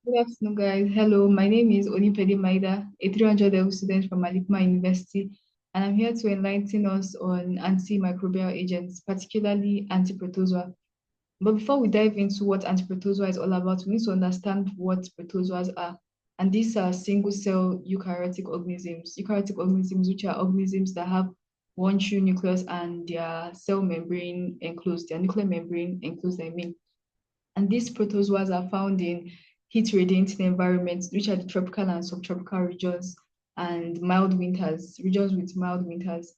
Good afternoon, guys. Hello, my name is Onipede Maida, a 300 level student from Alikma University, and I'm here to enlighten us on antimicrobial agents, particularly anti-protozoa. But before we dive into what anti-protozoa is all about, we need to understand what protozoas are. And these are single-cell eukaryotic organisms. Eukaryotic organisms, which are organisms that have one true nucleus and their cell membrane enclosed, their nuclear membrane enclosed, I mean. And these protozoas are found in heat radiating environments, which are the tropical and subtropical regions, and mild winters, regions with mild winters.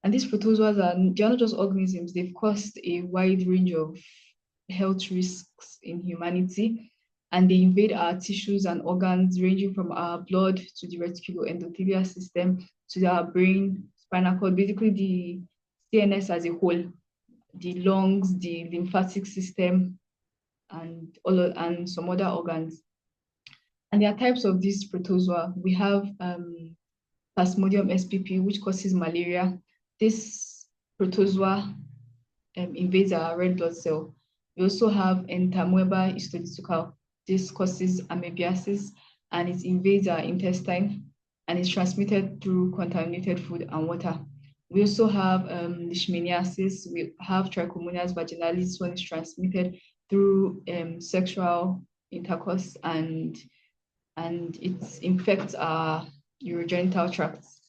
And these protozoas they're not just organisms, they've caused a wide range of health risks in humanity. And they invade our tissues and organs, ranging from our blood to the reticuloendothelial system to our brain, spinal cord, basically the CNS as a whole, the lungs, the lymphatic system, and some other organs. And there are types of these protozoa. We have Plasmodium spp, which causes malaria. This protozoa invades our red blood cell. We also have Entamoeba histolytical. This causes amoebiasis and it invades our intestine and is transmitted through contaminated food and water. We also have leishmaniasis. We have Trichomonas vaginalis. This one is transmitted through sexual intercourse and it infects our urogenital tracts.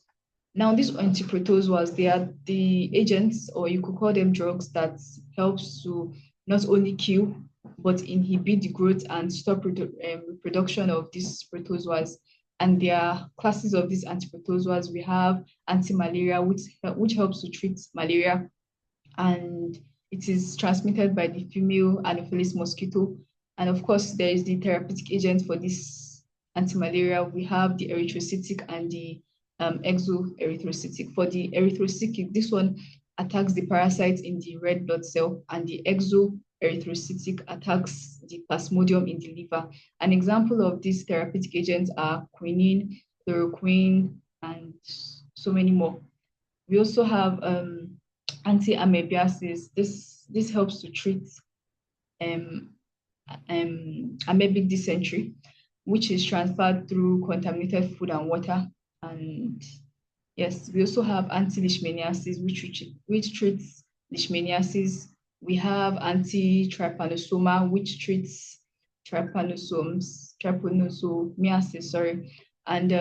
Now, these antiprotozoals, they are the agents, or you could call them drugs, that helps to not only kill, but inhibit the growth and stop reproduction of these protozoas. And there are classes of these antiprotozoals. We have anti-malaria, which helps to treat malaria, and it is transmitted by the female Anopheles mosquito. And of course, there is the therapeutic agent for this anti-malaria. We have the erythrocytic and the exoerythrocytic. For the erythrocytic, this one attacks the parasites in the red blood cell, and the exoerythrocytic attacks the plasmodium in the liver. An example of these therapeutic agents are quinine, chloroquine, and so many more. We also have anti-amoebiasis. This helps to treat um, amoebic dysentery, which is transferred through contaminated food and water. And yes, we also have anti-leishmaniasis, which treats leishmaniasis. We have anti-trypanosoma, which treats trypanosomiasis, sorry. And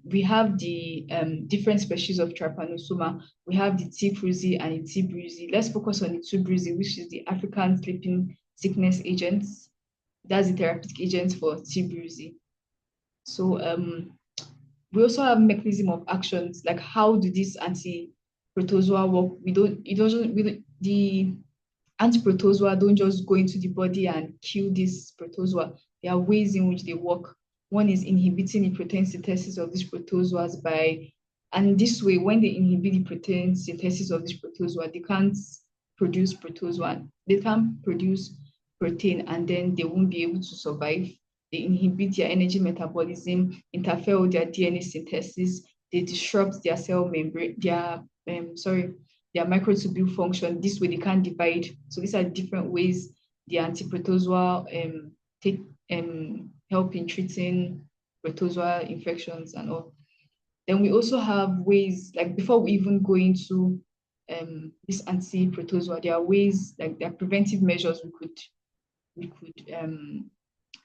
we have the different species of trypanosoma. We have the T. cruzi and the T. bruzi. Let's focus on the T. bruzi, which is the African sleeping sickness agents. That's the therapeutic agent for T. bruzi. So we also have mechanism of actions, like how do these anti-protozoa work? The anti-protozoa don't just go into the body and kill this protozoa. There are ways in which they work. One is inhibiting the protein synthesis of these protozoas and this way, when they inhibit the protein synthesis of this protozoa, they can't produce protozoan. They can't produce protein, and then they won't be able to survive. They inhibit their energy metabolism, interfere with their DNA synthesis, they disrupt their cell membrane, their microtubule function. This way they can't divide. So these are different ways the anti-protozoa take help in treating protozoa infections and all. Then we also have ways, like before we even go into this anti-protozoa, there are ways, like there are preventive measures we could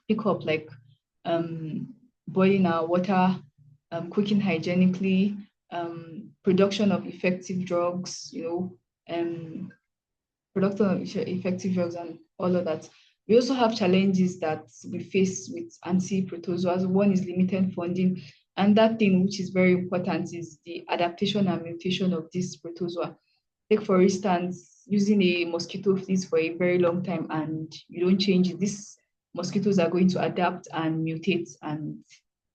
pick up, like boiling our water, cooking hygienically, production of effective drugs, production of effective drugs and all of that. We also have challenges that we face with anti-protozoas. One is limited funding, and that thing which is very important is the adaptation and mutation of this protozoa. Take for instance, using a mosquito fleas for a very long time and you don't change it, these mosquitoes are going to adapt and mutate, and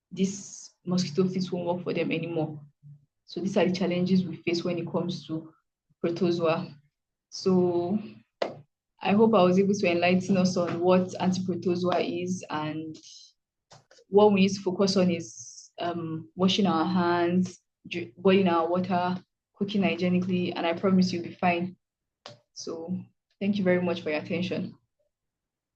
this mosquito fleas won't work for them anymore. So these are the challenges we face when it comes to protozoa. So I hope I was able to enlighten us on what anti-protozoa is, and what we need to focus on is washing our hands, boiling our water, cooking hygienically, and I promise you'll be fine. So thank you very much for your attention.